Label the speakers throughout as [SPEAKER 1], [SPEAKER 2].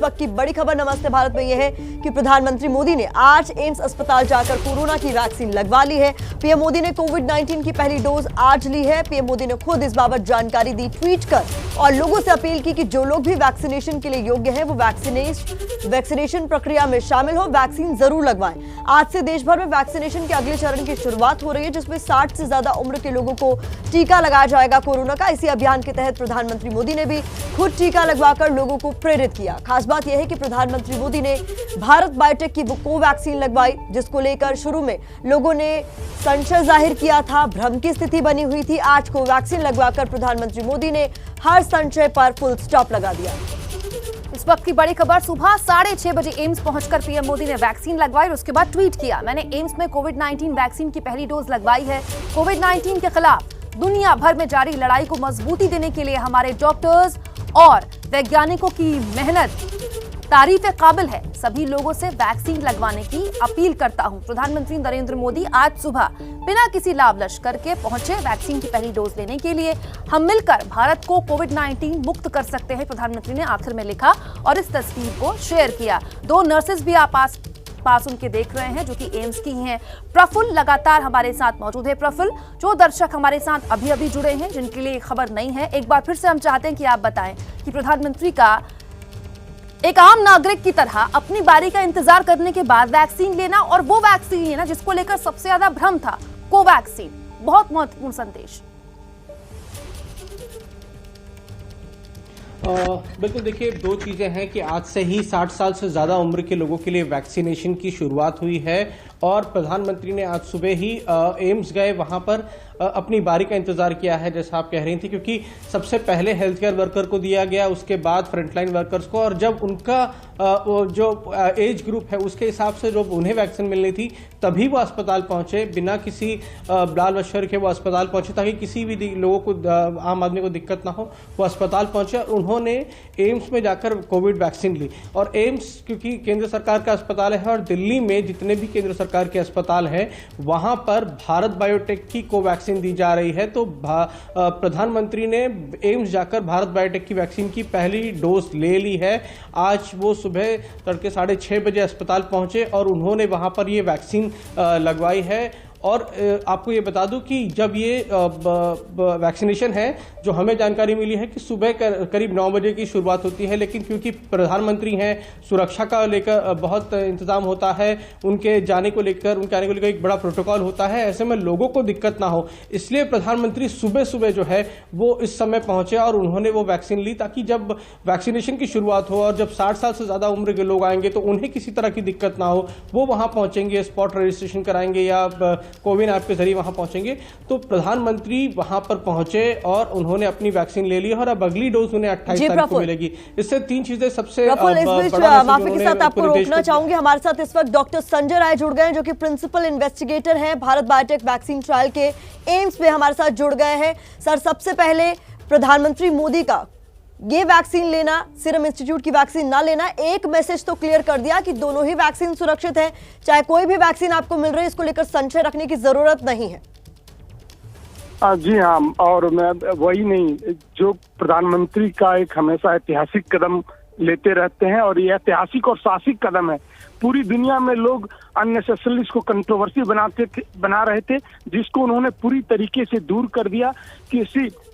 [SPEAKER 1] वक्त की बड़ी खबर नमस्ते भारत में यह है कि प्रधानमंत्री मोदी ने आज एम्स अस्पताल जाकर कोरोना की वैक्सीन लगवा ली है। पीएम मोदी ने कोविड-19 की पहली डोज आज ली है। पीएम मोदी ने खुद इस बाबत जानकारी दी ट्वीट कर और लोगों से अपील की कि जो लोग भी वैक्सीनेशन के लिए योग्य हैं वो वैक्सीनेशन प्रक्रिया में शामिल हो, वैक्सीन जरूर लगवाएं। आज से देश भर में वैक्सीनेशन के अगले चरण की शुरुआत हो रही है, जिसमें 60 से ज्यादा उम्र के लोगों को टीका लगाया जाएगा कोरोना का। इसी अभियान के तहत प्रधानमंत्री मोदी ने भी खुद टीका लगवाकर लोगों को प्रेरित किया। खास बात यह है कि प्रधानमंत्री मोदी ने भारत बायोटेक की कोवैक्सीन लगवाई, जिसको लेकर शुरू में लोगों ने संशय जाहिर किया था, भ्रम की स्थिति बनी हुई थी। आज कोवैक्सीन लगवाकर प्रधानमंत्री मोदी ने हर संशय पर फुल स्टॉप लगा दिया।
[SPEAKER 2] इस वक्त की बड़ी खबर, सुबह 6:30 बजे एम्स पहुंचकर पीएम मोदी ने वैक्सीन लगवाई और उसके बाद ट्वीट किया, मैंने एम्स में कोविड-19 वैक्सीन की पहली डोज लगवाई है। कोविड-19 के खिलाफ दुनिया भर में जारी लड़ाई को मजबूती देने के लिए हमारे डॉक्टर्स और वैज्ञानिकों की मेहनत तारीफ काबिल है। सभी लोगों से वैक्सीन लगवाने की अपील करता हूं। प्रधानमंत्री नरेंद्र मोदी आज सुबह बिना किसी लाभ लश्कर के पहुंचे वैक्सीन की पहली डोज लेने के लिए। हम मिलकर भारत को कोविड-19 मुक्त कर सकते हैं, प्रधानमंत्री ने आखिर में लिखा और इस तस्वीर को शेयर किया। 2 नर्सेस भी आप पास उनके देख रहे हैं जो कि एम्स की हैं। प्रफुल्ल लगातार हमारे साथ मौजूद है। प्रफुल्ल, जो दर्शक हमारे साथ अभी जुड़े हैं जिनके लिए खबर नहीं है, एक बार फिर से हम चाहते हैं कि आप बताएं कि प्रधानमंत्री का एक आम नागरिक की तरह अपनी बारी का इंतजार करने के बाद वैक्सीन लेना और वो वैक्सीन लेना जिसको लेकर सबसे ज्यादा भ्रम था, कोवैक्सीन, बहुत महत्वपूर्ण संदेश।
[SPEAKER 3] बिल्कुल, देखिए 2 चीज़ें हैं कि आज से ही 60 साल से ज़्यादा उम्र के लोगों के लिए वैक्सीनेशन की शुरुआत हुई है और प्रधानमंत्री ने आज सुबह ही एम्स गए, वहाँ पर अपनी बारी का इंतजार किया है, जैसा आप कह रही थी, क्योंकि सबसे पहले हेल्थ केयर वर्कर को दिया गया, उसके बाद फ्रंटलाइन वर्कर्स को, और जब उनका जो एज ग्रुप है उसके हिसाब से जब उन्हें वैक्सीन मिलनी थी तभी वो अस्पताल पहुंचे, बिना किसी लाल बशर के वो अस्पताल पहुंचे ताकि किसी भी लोगों को, आम आदमी को दिक्कत ना हो। वो अस्पताल पहुंचे और उन्होंने एम्स में जाकर कोविड वैक्सीन ली। और एम्स क्योंकि केंद्र सरकार का अस्पताल है और दिल्ली में जितने भी केंद्र सरकार के अस्पताल हैं वहां पर भारत बायोटेक की कोवैक्सीन दी जा रही है। तो प्रधानमंत्री ने एम्स जाकर भारत बायोटेक की वैक्सीन की पहली डोज ले ली है। आज वो सुबह तड़के 6:30 बजे अस्पताल पहुंचे और उन्होंने वहां पर ये वैक्सीन लगवाई है। और आपको ये बता दूं कि जब ये वैक्सीनेशन है, जो हमें जानकारी मिली है कि सुबह करीब 9 बजे की शुरुआत होती है, लेकिन क्योंकि प्रधानमंत्री हैं, सुरक्षा का लेकर बहुत इंतजाम होता है, उनके आने को लेकर एक बड़ा प्रोटोकॉल होता है, ऐसे में लोगों को दिक्कत ना हो, इसलिए प्रधानमंत्री सुबह सुबह जो है वो इस समय पहुंचे और उन्होंने वो वैक्सीन ली ताकि जब वैक्सीनेशन की शुरुआत हो और जब 60 साल से ज़्यादा उम्र के लोग आएंगे तो उन्हें किसी तरह की दिक्कत ना हो, वो वहाँ पहुँचेंगे, स्पॉट रजिस्ट्रेशन कराएंगे या कोविन ऐप के जरिए वहां पहुंचेंगे। तो प्रधानमंत्री वहां पर पहुंचे और उन्होंने अपनी वैक्सीन ले ली और अब अगली डोज उन्हें 28 तारीख को मिलेगी। इससे 3 चीजें सबसे
[SPEAKER 1] माफी के साथ आपको रोकना चाहूंगी। हमारे साथ इस वक्त डॉक्टर संजय राय जुड़ गए हैं जो कि प्रिंसिपल इन्वेस्टिगेटर हैं भारत बायोटेक वैक्सीन ट्रायल के, एम्स में हमारे साथ जुड़ गए हैं। सर, सबसे पहले प्रधानमंत्री मोदी का ये वैक्सीन लेना, सीरम इंस्टीट्यूट की वैक्सीन ना लेना, एक मैसेज तो क्लियर कर दिया कि दोनों ही वैक्सीन सुरक्षित है, चाहे कोई भी वैक्सीन आपको मिल रही है इसको लेकर संशय रखने की जरूरत नहीं है।
[SPEAKER 4] जी हाँ, और मैं वही नहीं, जो प्रधानमंत्री का एक हमेशा ऐतिहासिक कदम लेते रहते हैं और ये ऐतिहासिक और साहसिक कदम है। पूरी दुनिया में लोग अननेसेसरली इसको कंट्रोवर्सी बना रहे थे, जिसको उन्होंने पूरी तरीके से दूर कर दिया कि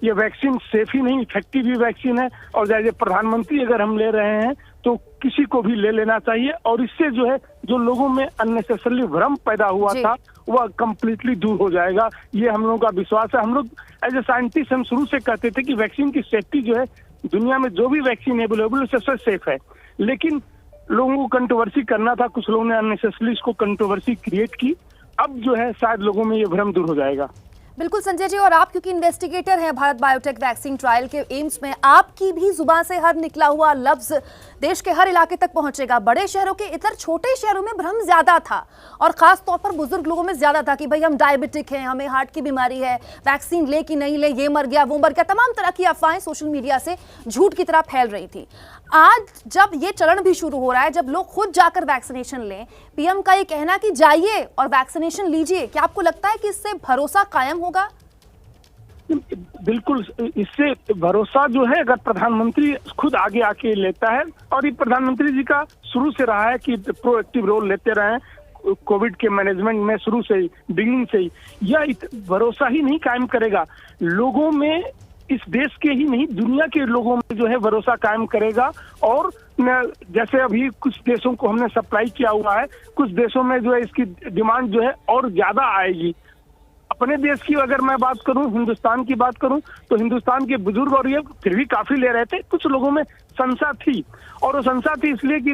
[SPEAKER 4] ये वैक्सीन सेफ ही नहीं, इफेक्टिव भी वैक्सीन है और जैसे प्रधानमंत्री अगर हम ले रहे हैं तो किसी को भी ले लेना चाहिए। और इससे जो है जो लोगों में अननेसेसरली भ्रम पैदा हुआ था वह कंप्लीटली दूर हो जाएगा, ये हम लोगों का विश्वास है। हम लोग एज ए साइंटिस्ट हम शुरू से कहते थे कि वैक्सीन की सेफ्टी जो है दुनिया में जो भी वैक्सीन अवेलेबल है सबसे सेफ है, लेकिन लोगों को कंट्रोवर्सी करना था, कुछ लोगों ने अननेसेसरली इसको कंट्रोवर्सी क्रिएट की। अब जो है शायद लोगों में ये भ्रम दूर हो जाएगा।
[SPEAKER 2] बिल्कुल संजय जी, और आप क्योंकि इन्वेस्टिगेटर हैं भारत बायोटेक वैक्सीन ट्रायल के एम्स में, आपकी भी जुबान से हर निकला हुआ लफ्ज देश के हर इलाके तक पहुंचेगा। बड़े शहरों के इतर छोटे शहरों में भ्रम ज्यादा था और खास तौर पर बुजुर्ग लोगों में ज्यादा था कि भाई हम डायबिटिक हैं, हमें हार्ट की बीमारी है, वैक्सीन ले कि नहीं ले, ये मर गया वो मर गया, तमाम तरह की अफवाहें सोशल मीडिया से झूठ की तरह फैल रही थी। आज जब ये चरण भी शुरू हो रहा है, जब लोग खुद जाकर वैक्सीनेशन लें, पीएम का ये कहना कि जाइए और वैक्सीनेशन लीजिए, क्या आपको लगता है कि इससे भरोसा कायम होगा?
[SPEAKER 4] बिल्कुल, इससे भरोसा जो है अगर प्रधानमंत्री खुद आगे आके लेता है, और ये प्रधानमंत्री जी का शुरू से रहा है कि प्रोएक्टिव रोल लेते रहे कोविड के मैनेजमेंट में, शुरू से ही, बिगिनिंग से ही, यह भरोसा ही नहीं कायम करेगा लोगों में, इस देश के ही नहीं दुनिया के लोगों में जो है भरोसा कायम करेगा। और जैसे अभी कुछ देशों को हमने सप्लाई किया हुआ है, कुछ देशों में जो है इसकी डिमांड जो है और ज्यादा आएगी। अपने देश की अगर मैं बात करूं, हिंदुस्तान की बात करूं, तो हिंदुस्तान के बुजुर्ग और ये फिर भी काफी ले रहे थे, कुछ लोगों में संशय थी, और वो संशय थी इसलिए कि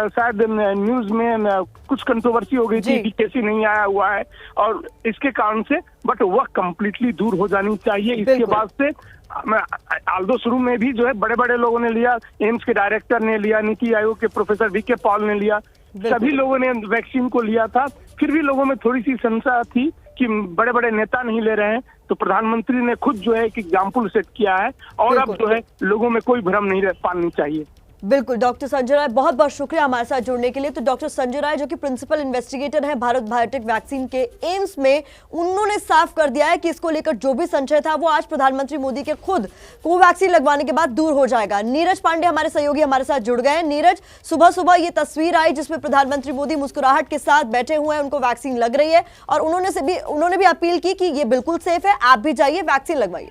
[SPEAKER 4] शायद न्यूज में कुछ कंट्रोवर्सी हो गई थी कि कैसे नहीं आया हुआ है, और इसके कारण से, बट वह कंप्लीटली दूर हो जानी चाहिए। इसके बाद से आल्दो शुरू में भी जो है बड़े बड़े लोगों ने लिया, एम्स के डायरेक्टर ने लिया, नीति आयोग के प्रोफेसर वी.के. पॉल ने लिया, सभी लोगों ने वैक्सीन को लिया था, फिर भी लोगों में थोड़ी सी संशय थी कि बड़े बड़े नेता नहीं ले रहे हैं, तो प्रधानमंत्री ने खुद जो है एक एग्जाम्पल सेट किया है, और अब जो है लोगों में कोई भ्रम नहीं पालनी चाहिए।
[SPEAKER 1] बिल्कुल डॉक्टर संजय राय, बहुत बहुत शुक्रिया हमारे साथ जुड़ने के लिए। तो डॉक्टर संजय राय जो कि प्रिंसिपल इन्वेस्टिगेटर हैं भारत बायोटेक वैक्सीन के एम्स में, उन्होंने साफ कर दिया है कि इसको लेकर जो भी संशय था वो आज प्रधानमंत्री मोदी के खुद कोवैक्सीन लगवाने के बाद दूर हो जाएगा। नीरज पांडे हमारे सहयोगी हमारे साथ जुड़ गए हैं। नीरज, सुबह सुबह ये तस्वीर आई जिसमें प्रधानमंत्री मोदी मुस्कुराहट के साथ बैठे हुए हैं, उनको वैक्सीन लग रही है, और उन्होंने भी अपील की कि ये बिल्कुल सेफ है, आप भी जाइए वैक्सीन लगवाइए।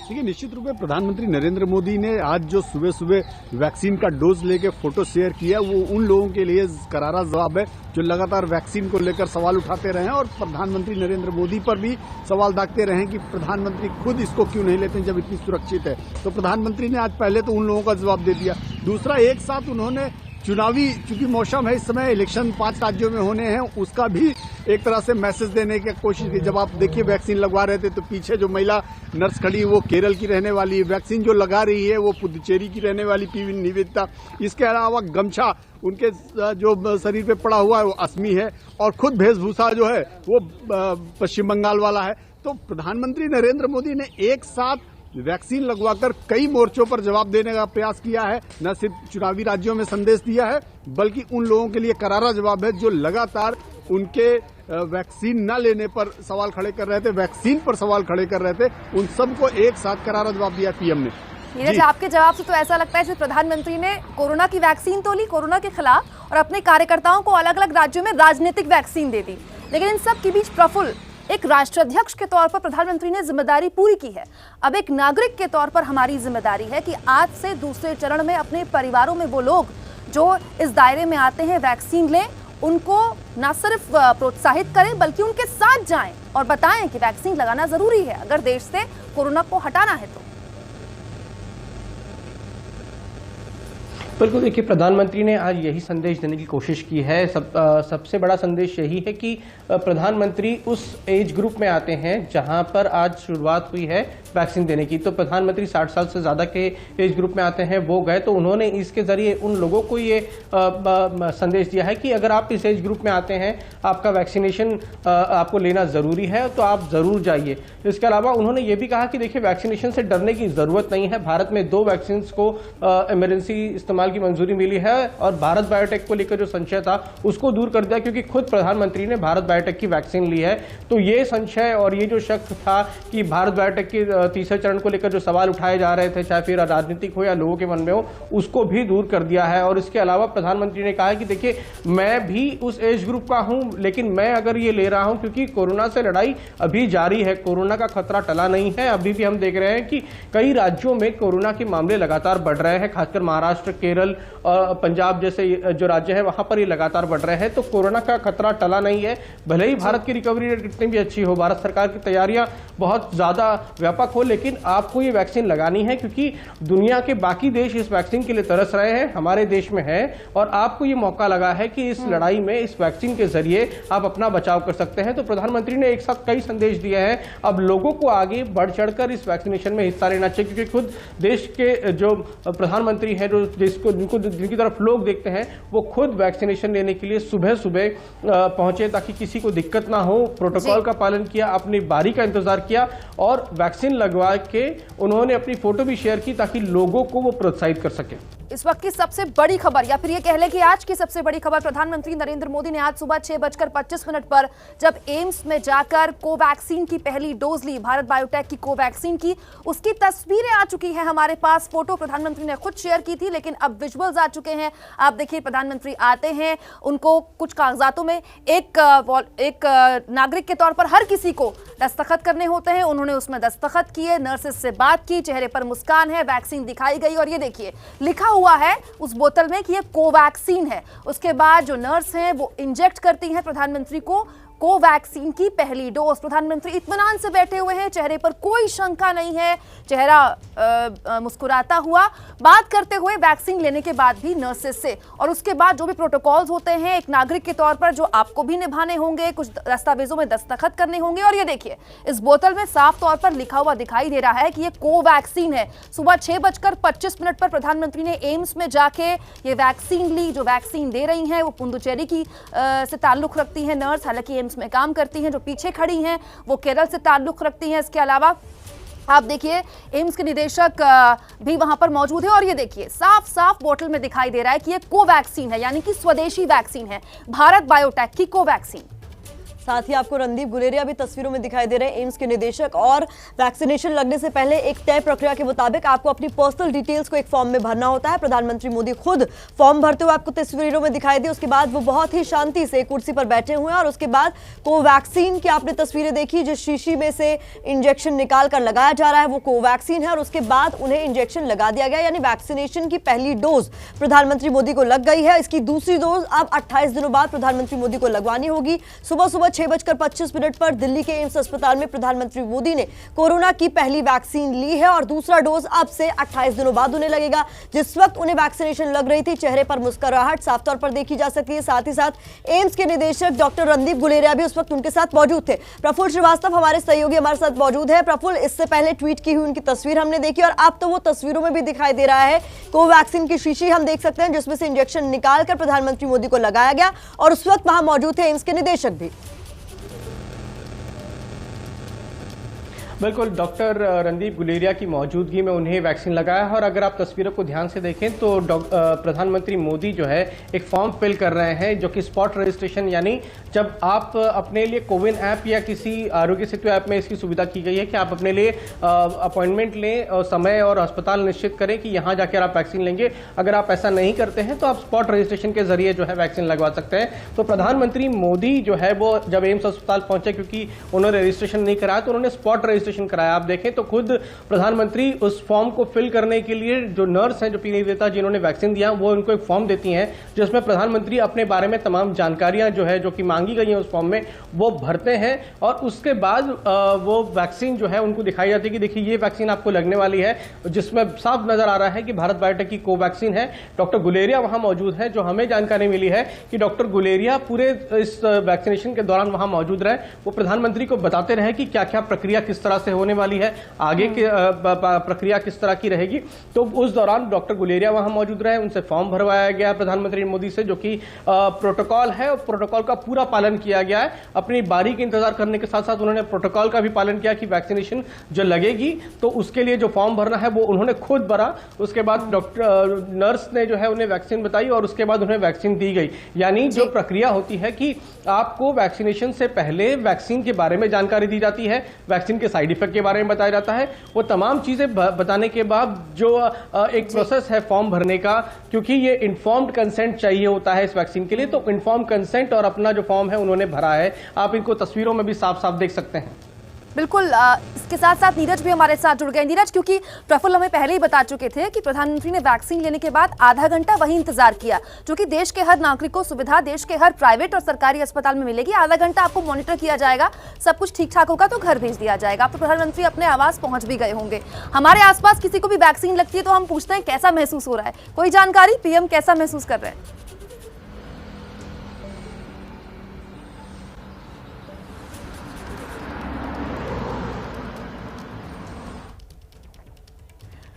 [SPEAKER 5] देखिए, निश्चित रूप में प्रधानमंत्री नरेंद्र मोदी ने आज जो सुबह सुबह वैक्सीन का डोज लेके फोटो शेयर किया, वो उन लोगों के लिए करारा जवाब है जो लगातार वैक्सीन को लेकर सवाल उठाते रहे हैं, और प्रधानमंत्री नरेंद्र मोदी पर भी सवाल दागते रहे कि प्रधानमंत्री खुद इसको क्यों नहीं लेते जब इतनी सुरक्षित है। तो प्रधानमंत्री ने आज पहले तो उन लोगों का जवाब दे दिया, दूसरा एक साथ उन्होंने चुनावी, चूंकि मौसम है इस समय, इलेक्शन 5 राज्यों में होने हैं, उसका भी एक तरह से मैसेज देने की कोशिश की। जब आप देखिए वैक्सीन लगवा रहे थे तो पीछे जो महिला नर्स खड़ी वो केरल की रहने वाली, वैक्सीन जो लगा रही है वो पुदुचेरी की रहने वाली पी निवेदिता, इसके अलावा गमछा उनके जो शरीर पे पड़ा हुआ है वो असमी है, और खुद वेशभूषा जो है वो पश्चिम बंगाल वाला है। तो प्रधानमंत्री नरेंद्र मोदी ने एक साथ वैक्सीन लगवाकर कई मोर्चों पर जवाब देने का प्रयास किया है, न सिर्फ चुनावी राज्यों में संदेश दिया है, बल्कि उन लोगों के लिए करारा जवाब है जो लगातार उनके वैक्सीन न लेने पर सवाल खड़े कर रहे थे, वैक्सीन पर सवाल खड़े कर रहे थे, उन सबको एक साथ करारा जवाब दिया पीएम ने।
[SPEAKER 2] नीरज, आपके जवाब से तो ऐसा लगता है जैसे प्रधानमंत्री ने कोरोना की वैक्सीन तो ली कोरोना के खिलाफ, और अपने कार्यकर्ताओं को अलग अलग राज्यों में राजनीतिक वैक्सीन दे दी, लेकिन इन सब के बीच प्रफुल्ल एक राष्ट्राध्यक्ष के तौर पर प्रधानमंत्री ने जिम्मेदारी पूरी की है। अब एक नागरिक के तौर पर हमारी जिम्मेदारी है कि आज से दूसरे चरण में अपने परिवारों में वो लोग जो इस दायरे में आते हैं वैक्सीन लें, उनको न सिर्फ प्रोत्साहित करें बल्कि उनके साथ जाएं और बताएं कि वैक्सीन लगाना जरूरी है अगर देश से कोरोना को हटाना है तो।
[SPEAKER 3] बिल्कुल, देखिए प्रधानमंत्री ने आज यही संदेश देने की कोशिश की है। सबसे बड़ा संदेश यही है कि प्रधानमंत्री उस एज ग्रुप में आते हैं जहां पर आज शुरुआत हुई है वैक्सीन देने की। तो प्रधानमंत्री 60 साल से ज़्यादा के एज ग्रुप में आते हैं, वो गए, तो उन्होंने इसके ज़रिए उन लोगों को ये संदेश दिया है कि अगर आप इस एज ग्रुप में आते हैं, आपका वैक्सीनेशन आपको लेना ज़रूरी है, तो आप ज़रूर जाइए। इसके अलावा उन्होंने ये भी कहा कि देखिए वैक्सीनेशन से डरने की ज़रूरत नहीं है। भारत में 2 वैक्सीन को इमरजेंसी इस्तेमाल की मंजूरी मिली है, और भारत बायोटेक को लेकर जो संशय था उसको दूर कर दिया, क्योंकि खुद प्रधानमंत्री ने भारत बायोटेक की वैक्सीन ली है। तो ये संशय और ये जो शक था कि भारत बायोटेक के तीसरे चरण को लेकर जो सवाल उठाए जा रहे थे, चाहे फिर राजनीतिक हो या लोगों के मन में हो, उसको भी दूर कर दिया है। और इसके अलावा प्रधानमंत्री ने कहा कि देखिए मैं भी उस एज ग्रुप का हूं, लेकिन मैं अगर ये ले रहा हूं क्योंकि कोरोना से लड़ाई अभी जारी है, कोरोना का खतरा टला नहीं है। अभी भी हम देख रहे हैं कि कई राज्यों में कोरोना के मामले लगातार बढ़ रहे हैं, खासकर महाराष्ट्र, केरल और पंजाब जैसे जो राज्य है वहां पर ये लगातार बढ़ रहे हैं। तो कोरोना का खतरा टला नहीं है, भले ही भारत की रिकवरी रेट कितनी भी अच्छी हो, भारत सरकार की तैयारियां बहुत ज्यादा व्यापक हो, लेकिन आपको ये वैक्सीन लगानी है क्योंकि दुनिया के बाकी देश इस वैक्सीन के लिए तरस रहे हैं, हमारे देश में है, और आपको ये मौका लगा है कि इस लड़ाई में इस वैक्सीन के जरिए आप अपना बचाव कर सकते हैं। तो प्रधानमंत्री ने एक साथ कई संदेश दिए हैं। अब लोगों को आगे बढ़ चढ़कर इस वैक्सीनेशन में हिस्सा लेना चाहिए, क्योंकि खुद देश के जो प्रधानमंत्री है, जो जिनकी तरफ लोग देखते हैं, वो खुद वैक्सीनेशन लेने के लिए सुबह सुबह पहुंचे ताकि किसी को दिक्कत ना हो। प्रोटोकॉल का पालन किया, अपनी बारी का इंतजार किया, और वैक्सीन लगवा के उन्होंने अपनी फोटो भी शेयर की ताकि लोगों को वो प्रोत्साहित कर सके।
[SPEAKER 2] इस वक्त की सबसे बड़ी खबर, या फिर ये कह लें कि आज की सबसे बड़ी खबर, प्रधानमंत्री नरेंद्र मोदी ने आज सुबह 6:25 पर जब एम्स में जाकर कोवैक्सीन की पहली डोज ली, भारत बायोटेक की कोवैक्सीन की, उसकी तस्वीरें आ चुकी हैं हमारे पास। फोटो प्रधानमंत्री ने खुद शेयर की थी, लेकिन अब विजुअल्स आ चुके हैं। आप देखिए, प्रधानमंत्री आते हैं, उनको कुछ कागजातों में एक नागरिक के तौर पर हर किसी को दस्तखत करने होते हैं। उन्होंने उसमें दस्तखत किए, नर्सेस से बात की, चेहरे पर मुस्कान है, वैक्सीन दिखाई गई और ये देखिए लिखा हुआ है उस बोतल में कि ये कोवैक्सीन है। उसके बाद जो नर्स हैं वो इंजेक्ट करती हैं प्रधानमंत्री को कोवैक्सीन की पहली डोज। प्रधानमंत्री इत्मीनान से बैठे हुए हैं, चेहरे पर कोई शंका नहीं है, चेहरा मुस्कुराता हुआ, बात करते हुए वैक्सीन लेने के बाद भी नर्सेस से। और उसके बाद जो भी प्रोटोकॉल्स होते हैं एक नागरिक के तौर पर, जो आपको भी निभाने होंगे, कुछ दस्तावेजों में दस्तखत करने होंगे। और ये देखिए इस बोतल में साफ तौर पर लिखा हुआ दिखाई दे रहा है कि ये कोवैक्सीन है। सुबह 6:25 पर प्रधानमंत्री ने एम्स में जाके ये वैक्सीन ली। जो वैक्सीन दे रही हैं वो पुडुचेरी की से ताल्लुक रखती है नर्स, हालांकि एम्स में काम करती हैं। जो पीछे खड़ी हैं वो केरल से ताल्लुक रखती हैं। इसके अलावा आप देखिए एम्स के निदेशक भी वहां पर मौजूद है। और ये देखिए साफ साफ बोतल में दिखाई दे रहा है कि ये कोवैक्सीन है, यानी कि स्वदेशी वैक्सीन है, भारत बायोटेक की कोवैक्सीन।
[SPEAKER 1] साथ ही आपको रणदीप गुलेरिया भी तस्वीरों में दिखाई दे रहे हैं, एम्स के निदेशक। और वैक्सीनेशन लगने से पहले एक तय प्रक्रिया के मुताबिक आपको अपनी पर्सनल डिटेल्स को एक फॉर्म में भरना होता है। प्रधानमंत्री मोदी खुद फॉर्म भरते हुए आपको तस्वीरों में दिखाई दी। उसके बाद वो बहुत ही शांति से कुर्सी पर बैठे हुए हैं और उसके बाद कोवैक्सीन की आपने तस्वीरें देखी, जिस शीशी में से इंजेक्शन निकाल कर लगाया जा रहा है वो कोवैक्सीन है। और उसके बाद उन्हें इंजेक्शन लगा दिया गया, यानी वैक्सीनेशन की पहली डोज प्रधानमंत्री मोदी को लग गई है। इसकी दूसरी डोज अब 28 दिनों बाद प्रधानमंत्री मोदी को लगवानी होगी। सुबह 6:25 पर दिल्ली के एम्स अस्पताल में प्रधानमंत्री मोदी ने कोरोना की पहली वैक्सीन ली है और दूसरा डोज अब से 28 दिनों बाद उन्हें लगेगा। जिस वक्त उन्हें वैक्सीनेशन लग रही थी, चेहरे पर मुस्कुराहट साफ तौर पर देखी जा सकती है। साथ ही साथ एम्स के निदेशक डॉक्टर रणदीप गुलेरिया भी उस वक्त उनके साथ मौजूद थे। प्रफुल्ल श्रीवास्तव हमारे सहयोगी हमारे साथ मौजूद है। प्रफुल्ल, इससे पहले ट्वीट की हुई उनकी तस्वीर हमने देखी और अब तो वो तस्वीरों में भी दिखाई दे रहा है। कोवैक्सीन की शीशी हम देख सकते हैं जिसमें से इंजेक्शन निकालकर प्रधानमंत्री मोदी को लगाया गया और उस वक्त वहां मौजूद थे एम्स के निदेशक भी।
[SPEAKER 3] बिल्कुल, डॉक्टर रणदीप गुलेरिया की मौजूदगी में उन्हें वैक्सीन लगाया है। और अगर आप तस्वीरों को ध्यान से देखें तो प्रधानमंत्री मोदी जो है एक फॉर्म फिल कर रहे हैं, जो कि स्पॉट रजिस्ट्रेशन, यानी जब आप अपने लिए कोविन ऐप या किसी आरोग्य सेतु ऐप में इसकी सुविधा की गई है कि आप अपने लिए अपॉइंटमेंट लें और समय और अस्पताल निश्चित करें कि यहाँ जाकर आप वैक्सीन लेंगे। अगर आप ऐसा नहीं करते हैं तो आप स्पॉट रजिस्ट्रेशन के जरिए जो है वैक्सीन लगवा सकते हैं। तो प्रधानमंत्री मोदी जो है वो जब एम्स अस्पताल पहुंचे, क्योंकि उन्होंने रजिस्ट्रेशन नहीं कराया तो उन्होंने स्पॉट रजिस्ट्रेशन कराया। आप देखें तो खुद प्रधानमंत्री उस फॉर्म को फिल करने के लिए जो नर्स हैं, जो पीने देता जिन्होंने वैक्सीन दिया, वो उनको एक फॉर्म देती हैं जिसमें प्रधानमंत्री अपने बारे में तमाम जानकारियां जो है, जो कि मांगी गई हैं उस फॉर्म में, वो भरते हैं। और उसके बाद वो वैक्सीन जो है उनको दिखाई जाती है कि देखिए ये वैक्सीन आपको लगने वाली है, जिसमें साफ नजर आ रहा है कि भारत बायोटेक की कोवैक्सीन है। डॉक्टर गुलेरिया वहां मौजूद है। जो हमें जानकारी मिली है कि डॉक्टर गुलेरिया पूरे इस वैक्सीनेशन के दौरान वहां मौजूद रहे, वो प्रधानमंत्री को बताते रहे कि क्या क्या प्रक्रिया किस तरह से होने वाली है, आगे की प्रक्रिया किस तरह की रहेगी। तो उस दौरान डॉक्टर गुलेरिया वहां मौजूद रहे, उनसे फॉर्म भरवाया गया प्रधानमंत्री मोदी से, जो कि प्रोटोकॉल है और प्रोटोकॉल का पूरा पालन किया गया है। अपनी बारी का इंतजार करने के साथ साथ उन्होंने प्रोटोकॉल का भी पालन किया कि वैक्सीनेशन जो लगेगी तो उसके लिए जो फॉर्म भरना है वो उन्होंने खुद भरा। उसके बाद डॉक्टर नर्स ने जो है उन्हें वैक्सीन बताई और उसके बाद उन्हें वैक्सीन दी गई। यानी जो प्रक्रिया होती है कि आपको वैक्सीनेशन से पहले वैक्सीन के बारे में जानकारी दी जाती है, वैक्सीन के साइड इफेक्ट के बारे में बताया जाता है, वो तमाम चीजें बताने के बाद जो एक प्रोसेस है फॉर्म भरने का, क्योंकि ये इन्फॉर्म्ड कंसेंट चाहिए होता है इस वैक्सीन के लिए, तो इन्फॉर्म्ड कंसेंट और अपना जो फॉर्म है उन्होंने भरा है। आप इनको तस्वीरों में भी साफ साफ देख सकते हैं।
[SPEAKER 2] बिल्कुल, इसके साथ साथ नीरज भी हमारे साथ जुड़ गए। नीरज, क्योंकि प्रफुल्ल हमें पहले ही बता चुके थे कि प्रधानमंत्री ने वैक्सीन लेने के बाद आधा घंटा वहीं इंतजार किया, जो कि देश के हर नागरिक को सुविधा देश के हर प्राइवेट और सरकारी अस्पताल में मिलेगी। आधा घंटा आपको मॉनिटर किया जाएगा, सब कुछ ठीक ठाक होगा तो घर भेज दिया जाएगा। अब तो प्रधानमंत्री अपने आवास पहुंच भी गए होंगे। हमारे आसपास किसी को भी वैक्सीन लगती है तो हम पूछते हैं कैसा महसूस हो रहा है, कोई जानकारी? पीएम कैसा महसूस कर रहे हैं?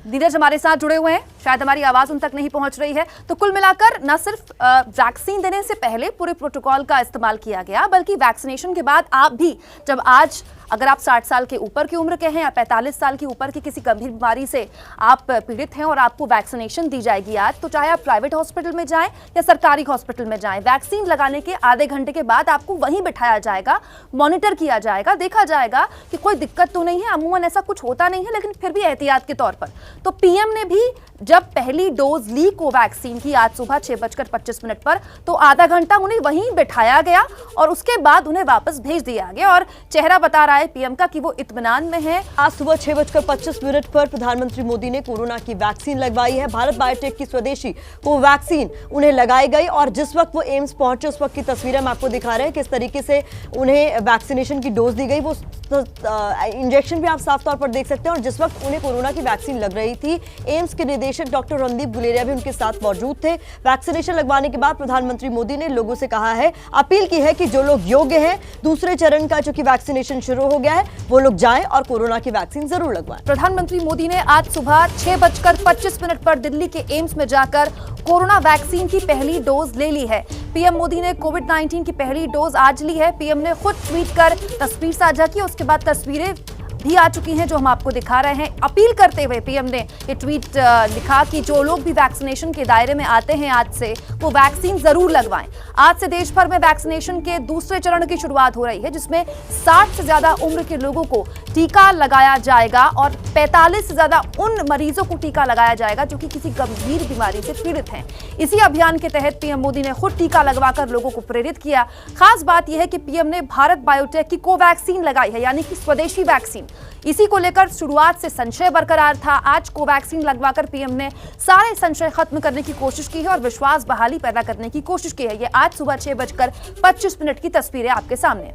[SPEAKER 2] धीरज हमारे साथ जुड़े हुए हैं, शायद हमारी आवाज उन तक नहीं पहुंच रही है। तो कुल मिलाकर न सिर्फ वैक्सीन देने से पहले पूरे प्रोटोकॉल का इस्तेमाल किया गया, बल्कि वैक्सीनेशन के बाद आप भी जब आज अगर आप 60 साल के ऊपर की उम्र के हैं या 45 साल की ऊपर की किसी गंभीर बीमारी से आप पीड़ित हैं और आपको वैक्सीनेशन दी जाएगी आज, तो चाहे आप प्राइवेट हॉस्पिटल में जाएं या सरकारी हॉस्पिटल में जाएं, वैक्सीन लगाने के आधे घंटे के बाद आपको वहीं बिठाया जाएगा, मॉनिटर किया जाएगा, देखा जाएगा कि कोई दिक्कत तो नहीं है। अमूमन ऐसा कुछ होता नहीं है, लेकिन फिर भी एहतियात के तौर पर। तो पीएम ने भी जब पहली डोज ली कोवैक्सीन की आज सुबह 6:25 पर, तो आधा घंटा उन्हें वहीं बिठाया गया और उसके बाद उन्हें वापस भेज दिया गया और चेहरा बता रहा है पीएम का कि वो इत्मीनान में है।
[SPEAKER 1] आज सुबह 6:25 पर प्रधानमंत्री मोदी ने कोरोना की वैक्सीन लगवाई है। भारत बायोटेक की स्वदेशी कोवैक्सीन उन्हें लगाई गई और जिस वक्त वो एम्स पहुंचे उस वक्त की तस्वीरें हम आपको दिखा रहे हैं, किस तरीके से उन्हें वैक्सीनेशन की डोज दी गई। वो इंजेक्शन भी आप साफ तौर पर देख सकते हैं और जिस वक्त उन्हें कोरोना की वैक्सीन लग रही थी, एम्स के निदेशक डॉक्टर रणदीप गुलेरिया भी उनके साथ मौजूद थे। वैक्सीनेशन लगवाने के बाद प्रधानमंत्री मोदी ने लोगों से कहा है, अपील की है कि जो लोग योग्य हैं, दूसरे चरण का जो कि वैक्सीनेशन शुरू हो गया है, वो लोग जाएं और कोरोना की वैक्सीन जरूर लगवाएं।
[SPEAKER 2] प्रधानमंत्री मोदी ने आज सुबह 6:25 पर दिल्ली के एम्स में जाकर कोरोना वैक्सीन की पहली डोज ले ली है। पीएम मोदी ने कोविड-19 की पहली डोज आज ली है। पीएम ने खुद ट्वीट कर तस्वीर साझा की, उसके बाद तस्वीरें भी आ चुकी हैं जो हम आपको दिखा रहे हैं। अपील करते हुए पीएम ने ये ट्वीट लिखा कि जो लोग भी वैक्सीनेशन के दायरे में आते हैं आज से, वो वैक्सीन जरूर लगवाएं। आज से देश भर में वैक्सीनेशन के दूसरे चरण की शुरुआत हो रही है, जिसमें 60 से ज्यादा उम्र के लोगों को टीका लगाया जाएगा और 45 से ज्यादा उन मरीजों को टीका लगाया जाएगा जो कि किसी गंभीर बीमारी से पीड़ित हैं। इसी अभियान के तहत पीएम मोदी ने खुद टीका लगवाकर लोगों को प्रेरित किया। खास बात यह है कि पीएम ने भारत बायोटेक की कोवैक्सीन लगाई है, यानी कि स्वदेशी वैक्सीन। इसी को लेकर शुरुआत से संशय बरकरार था। आज कोवैक्सीन लगवाकर पीएम ने सारे संशय खत्म करने की कोशिश की है और विश्वास बहाली पैदा करने की कोशिश की है। ये आज सुबह 6:25 की तस्वीरें आपके सामने।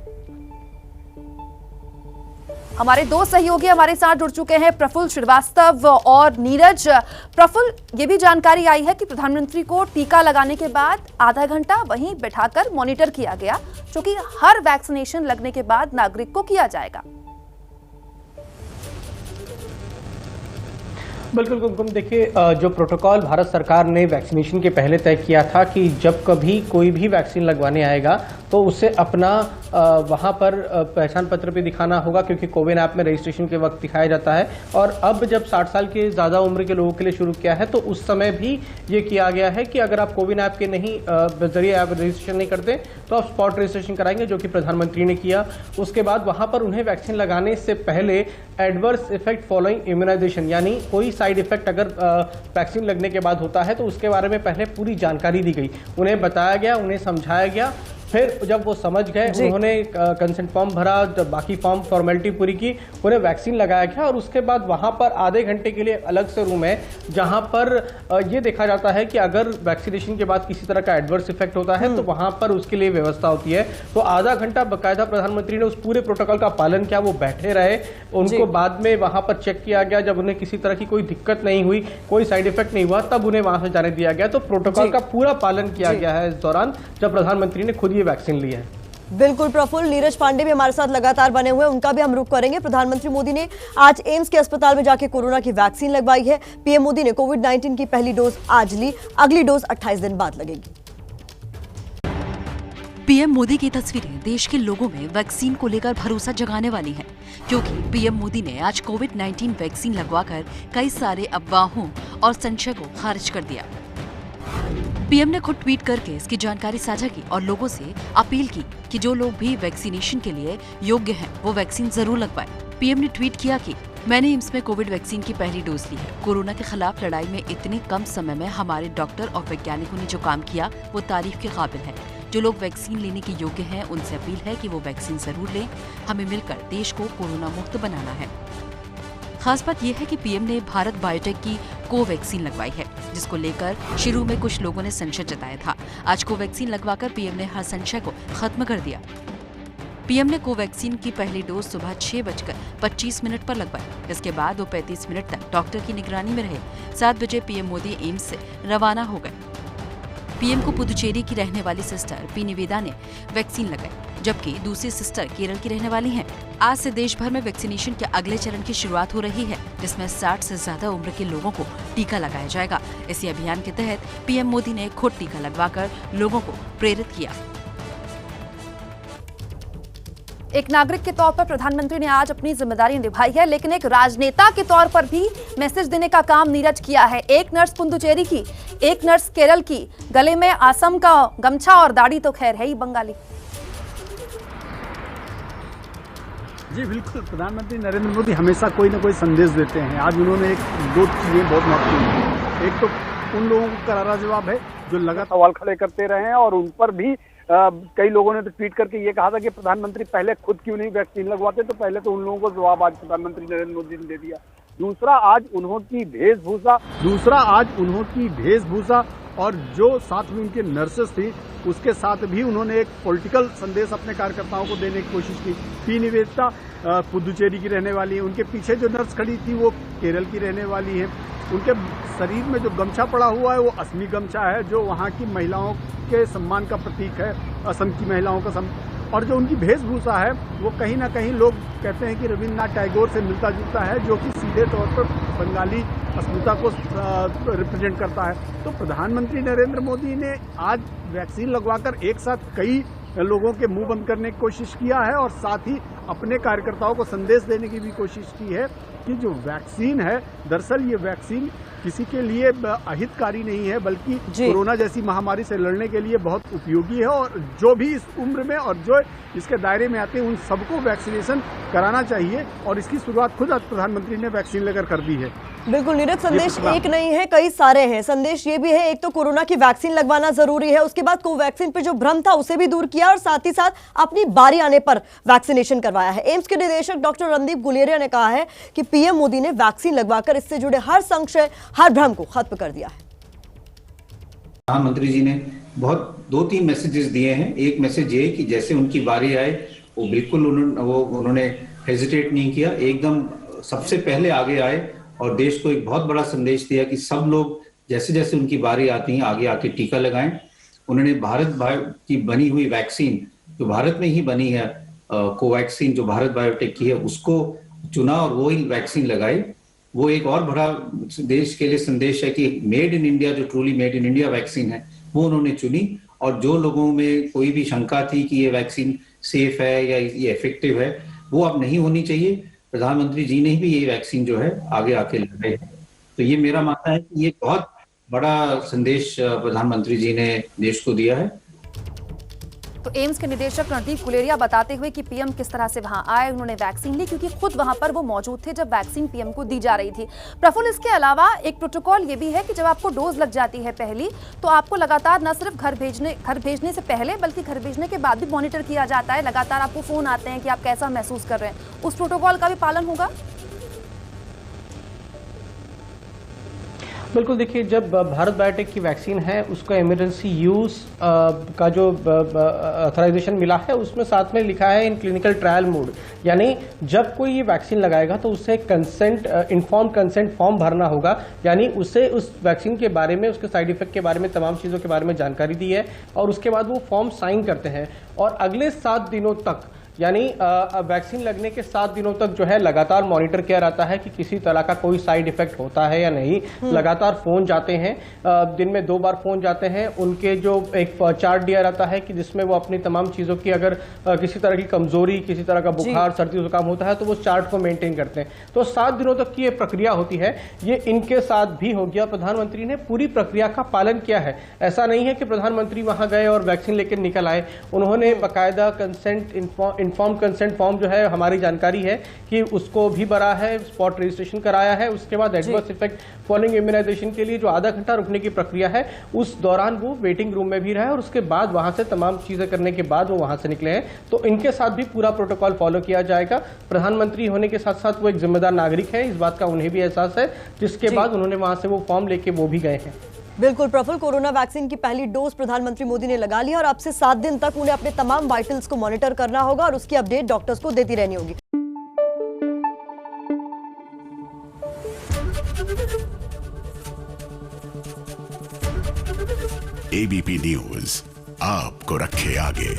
[SPEAKER 2] हमारे दो सहयोगी हमारे साथ जुड़ चुके हैं, प्रफुल्ल श्रीवास्तव और नीरज। प्रफुल्ल, ये भी जानकारी आई है कि प्रधानमंत्री को टीका लगाने के बाद आधा घंटा वहीं बैठाकर मॉनिटर किया गया, जो कि हर वैक्सीनेशन लगने के बाद नागरिक को किया जाएगा।
[SPEAKER 3] बिल्कुल कुमकुम, देखिए जो प्रोटोकॉल भारत सरकार ने वैक्सीनेशन के पहले तय किया था कि जब कभी कोई भी वैक्सीन लगवाने आएगा तो उसे अपना वहाँ पर पहचान पत्र भी दिखाना होगा, क्योंकि कोविन ऐप में रजिस्ट्रेशन के वक्त दिखाया जाता है। और अब जब 60 साल के ज़्यादा उम्र के लोगों के लिए शुरू किया है तो उस समय भी ये किया गया है कि अगर आप कोविन ऐप के जरिए आप रजिस्ट्रेशन नहीं करते तो आप स्पॉट रजिस्ट्रेशन कराएंगे, जो कि प्रधानमंत्री ने किया। उसके बाद वहाँ पर उन्हें वैक्सीन लगाने से पहले एडवर्स इफेक्ट फॉलोइंग इम्यूनाइजेशन, यानी कोई साइड इफेक्ट अगर वैक्सीन लगने के बाद होता है तो उसके बारे में पहले पूरी जानकारी दी गई, उन्हें बताया गया, उन्हें समझाया गया। फिर जब वो समझ गए, उन्होंने कंसेंट फॉर्म भरा, जब बाकी फॉर्म फॉर्मेलिटी पूरी की, उन्हें वैक्सीन लगाया गया। और उसके बाद वहाँ पर आधे घंटे के लिए अलग से रूम है जहाँ पर ये देखा जाता है कि अगर वैक्सीनेशन के बाद किसी तरह का एडवर्स इफेक्ट होता है तो वहाँ पर उसके लिए व्यवस्था होती है। तो आधा घंटा बाकायदा प्रधानमंत्री ने उस पूरे प्रोटोकॉल का पालन किया, वो बैठे रहे, उनको बाद में वहाँ पर चेक किया गया। जब उन्हें किसी तरह की कोई दिक्कत नहीं हुई, कोई साइड इफेक्ट नहीं हुआ, तब उन्हें वहाँ से जाने दिया गया। तो प्रोटोकॉल का पूरा पालन किया गया है इस दौरान जब प्रधानमंत्री ने खुद वैक्सीन ली है।
[SPEAKER 1] बिल्कुल प्रफुल्ल, नीरज पांडे भी हमारे साथ लगातार बने हुए हैं, उनका भी हम रुख करेंगे। प्रधानमंत्री मोदी ने आज एम्स के अस्पताल में जाके कोरोना की वैक्सीन लगवाई है। पीएम मोदी ने कोविड-19 की पहली डोज आज ली, अगली डोज 28 दिन बाद लगेगी।
[SPEAKER 6] पीएम मोदी की तस्वीरें देश के लोगों में वैक्सीन को लेकर भरोसा जगाने वाली हैं, क्योंकि पीएम मोदी ने आज कोविड-19 वैक्सीन लगवाकर कई सारे अफवाहों और संशय को खारिज कर दिया। पीएम ने खुद ट्वीट करके इसकी जानकारी साझा की और लोगों से अपील की कि जो लोग भी वैक्सीनेशन के लिए योग्य हैं वो वैक्सीन जरूर लगवाएं। पीएम ने ट्वीट किया कि मैंने एम्स में कोविड वैक्सीन की पहली डोज ली है। कोरोना के खिलाफ लड़ाई में इतने कम समय में हमारे डॉक्टर और वैज्ञानिकों ने जो काम किया वो तारीफ के काबिल है। जो लोग वैक्सीन लेने के योग्य हैं उनसे अपील है कि वो वैक्सीन जरूर लें। हमें मिलकर देश को कोरोना मुक्त बनाना है। खास बात यह है कि पीएम ने भारत बायोटेक की कोवैक्सीन लगवाई है, जिसको लेकर शुरू में कुछ लोगों ने संशय जताया था। आज कोवैक्सीन लगवाकर पीएम ने हर संशय को खत्म कर दिया। पीएम ने कोवैक्सीन की पहली डोज सुबह 6:25 पर लगवाई। इसके बाद वो 35 मिनट तक डॉक्टर की निगरानी में रहे। 7 बजे पीएम मोदी एम्स से रवाना हो गए। पीएम को पुदुचेरी की रहने वाली सिस्टर पी निवेदा ने वैक्सीन लगाई, जबकि दूसरी सिस्टर केरल की रहने वाली हैं। आज से देश भर में वैक्सीनेशन के अगले चरण की शुरुआत हो रही है, जिसमें 60 से ज्यादा उम्र के लोगों को टीका लगाया जाएगा। इसी अभियान के तहत पीएम मोदी ने खुद टीका लगवाकर लोगों को प्रेरित किया।
[SPEAKER 2] एक नागरिक के तौर पर प्रधानमंत्री ने आज अपनी जिम्मेदारी निभाई है, लेकिन एक राजनेता के तौर पर भी मैसेज देने का काम नीरज किया है। एक नर्स पुडुचेरी की, एक नर्स केरल की, गले में असम का गमछा और दाढ़ी तो खैर है ही बंगाली।
[SPEAKER 5] जी बिल्कुल, प्रधानमंत्री नरेंद्र मोदी हमेशा कोई ना कोई संदेश देते हैं। आज उन्होंने दो चीजें बहुत महत्वपूर्ण की। एक तो उन लोगों को करारा जवाब है जो लगातार सवाल खड़े करते रहे हैं, और उन पर भी कई लोगों ने तो ट्वीट करके ये कहा था कि प्रधानमंत्री पहले खुद क्यों नहीं वैक्सीन लगवाते, तो पहले तो उन लोगों को जवाब आज प्रधानमंत्री नरेंद्र मोदी ने दे दिया। दूसरा आज उन्होंने वेशभूषा और जो साथ में उनके नर्सेस थी उसके साथ भी उन्होंने एक पॉलिटिकल संदेश अपने कार्यकर्ताओं को देने की कोशिश की। पी निवेदिता पुडुचेरी की रहने वाली है, उनके पीछे जो नर्स खड़ी थी वो केरल की रहने वाली है। उनके शरीर में जो गमछा पड़ा हुआ है वो असमी गमछा है, जो वहाँ की महिलाओं के सम्मान का प्रतीक है, असम की महिलाओं का और जो उनकी वेशभूषा है वो कहीं ना कहीं लोग कहते हैं कि रविन्द्रनाथ टैगोर से मिलता जुलता है, जो कि सीधे तौर पर बंगाली अस्मिता को रिप्रेजेंट करता है। तो प्रधानमंत्री नरेंद्र मोदी ने आज वैक्सीन लगवाकर एक साथ कई लोगों के मुंह बंद करने की कोशिश किया है, और साथ ही अपने कार्यकर्ताओं को संदेश देने की भी कोशिश की है कि जो वैक्सीन है, दरअसल ये वैक्सीन किसी के लिए अहितकारी नहीं है, बल्कि कोरोना जैसी महामारी से लड़ने के लिए बहुत उपयोगी है। और जो भी इस उम्र में और जो इसके दायरे में आते हैं उन सबको वैक्सीनेशन कराना चाहिए, और इसकी शुरुआत खुद आज प्रधानमंत्री ने वैक्सीन लेकर कर दी है।
[SPEAKER 1] बिल्कुल नीरज, संदेश एक नहीं है, कई सारे हैं। संदेश ये भी है, एक तो कोरोना की वैक्सीन लगवाना जरूरी है, उसके बाद कोवैक्सीन पे जो भ्रम था उसे भी दूर किया, और साथ ही साथ अपनी बारी आने पर वैक्सीनेशन करवाया है। एम्स के निदेशक डॉक्टर रणदीप गुलेरिया ने कहा है कि पीएम मोदी ने वैक्सीन लगवाकर इससे जुड़े हर संशय, हर भ्रम को खत्म कर दिया है।
[SPEAKER 7] प्रधानमंत्री जी ने बहुत 2-3 मैसेजेस दिए हैं। एक मैसेज ये कि जैसे उनकी बारी आए वो बिल्कुल उन्होंने हेजिटेट नहीं किया, एकदम सबसे पहले आगे आए और देश को एक बहुत बड़ा संदेश दिया कि सब लोग जैसे जैसे उनकी बारी आती है आगे आके टीका लगाएं। उन्होंने भारत की बनी हुई वैक्सीन, जो भारत में ही बनी है, कोवैक्सीन जो भारत बायोटेक की है, उसको चुना और वो ही वैक्सीन लगाई। वो एक और बड़ा देश के लिए संदेश है कि मेड इन इंडिया, जो truly made in India vaccine है, वो उन्होंने चुनी। और जो लोगों में कोई भी शंका थी कि ये वैक्सीन सेफ है या ये इफेक्टिव है, वो अब नहीं होनी चाहिए। प्रधानमंत्री जी ने भी ये वैक्सीन जो है आगे आके लगाई है। तो ये मेरा मानना है कि ये बहुत बड़ा संदेश प्रधानमंत्री जी ने देश को दिया है।
[SPEAKER 2] तो एम्स के निदेशक रणदीप गुलेरिया बताते हुए कि पीएम किस तरह से वहां आए, उन्होंने वैक्सीन ली क्योंकि खुद वहां पर वो मौजूद थे जब वैक्सीन पीएम को दी जा रही थी। प्रफुल्ल, इसके अलावा एक प्रोटोकॉल ये भी है कि जब आपको डोज लग जाती है पहली, तो आपको लगातार न सिर्फ घर भेजने से पहले बल्कि घर भेजने के बाद भी मॉनिटर किया जाता है। लगातार आपको फोन आते हैं कि आप कैसा महसूस कर रहे हैं। उस प्रोटोकॉल का भी पालन होगा?
[SPEAKER 3] बिल्कुल, देखिए, जब भारत बायोटेक की वैक्सीन है उसका इमरजेंसी यूज का जो ऑथराइजेशन मिला है उसमें साथ में लिखा है इन क्लिनिकल ट्रायल मोड, यानी जब कोई ये वैक्सीन लगाएगा तो उसे इन्फॉर्म कंसेंट फॉर्म भरना होगा, यानी उसे उस वैक्सीन के बारे में, उसके साइड इफेक्ट के बारे में, तमाम चीज़ों के बारे में जानकारी दी है, और उसके बाद वो फॉर्म साइन करते हैं। और अगले 7 दिनों तक, यानी वैक्सीन लगने के 7 दिनों तक जो है लगातार मॉनिटर किया रहता है कि किसी तरह का कोई साइड इफेक्ट होता है या नहीं। लगातार फोन जाते हैं, दिन में 2 बार फोन जाते हैं। उनके जो एक चार्ट दिया रहता है कि जिसमें वो अपनी तमाम चीज़ों की, अगर किसी तरह की कमजोरी, किसी तरह का बुखार, सर्दी जुकाम होता है तो वो चार्ट को मेंटेन करते हैं। तो 7 दिनों तक की ये प्रक्रिया होती है। ये इनके साथ भी हो गया। प्रधानमंत्री ने पूरी प्रक्रिया का पालन किया है। ऐसा नहीं है कि प्रधानमंत्री वहां गए और वैक्सीन लेकर निकल आए। उन्होंने बाकायदा इन्फॉर्म कंसेंट फॉर्म जो है, हमारी जानकारी है कि उसको भी भरा है, स्पॉट रजिस्ट्रेशन कराया है। उसके बाद एडवर्स इफेक्ट फॉलोइंग इम्यूनाइजेशन के लिए जो आधा घंटा रुकने की प्रक्रिया है, उस दौरान वो वेटिंग रूम में भी रहे, और उसके बाद वहां से तमाम चीजें करने के बाद वो वहां से निकले हैं। तो इनके साथ भी पूरा प्रोटोकॉल फॉलो किया जाएगा। प्रधानमंत्री होने के साथ साथ वो एक जिम्मेदार नागरिक है, इस बात का उन्हें भी एहसास है, जिसके बाद उन्होंने वहां से वो फॉर्म लेके वो भी गए हैं।
[SPEAKER 1] बिल्कुल प्रफुल्ल, कोरोना वैक्सीन की पहली डोज प्रधानमंत्री मोदी ने लगा लिया, और अब से 7 दिन तक उन्हें अपने तमाम वाइटल्स को मॉनिटर करना होगा और उसकी अपडेट डॉक्टर्स को देती रहनी होगी।
[SPEAKER 8] एबीपी न्यूज आपको रखे आगे।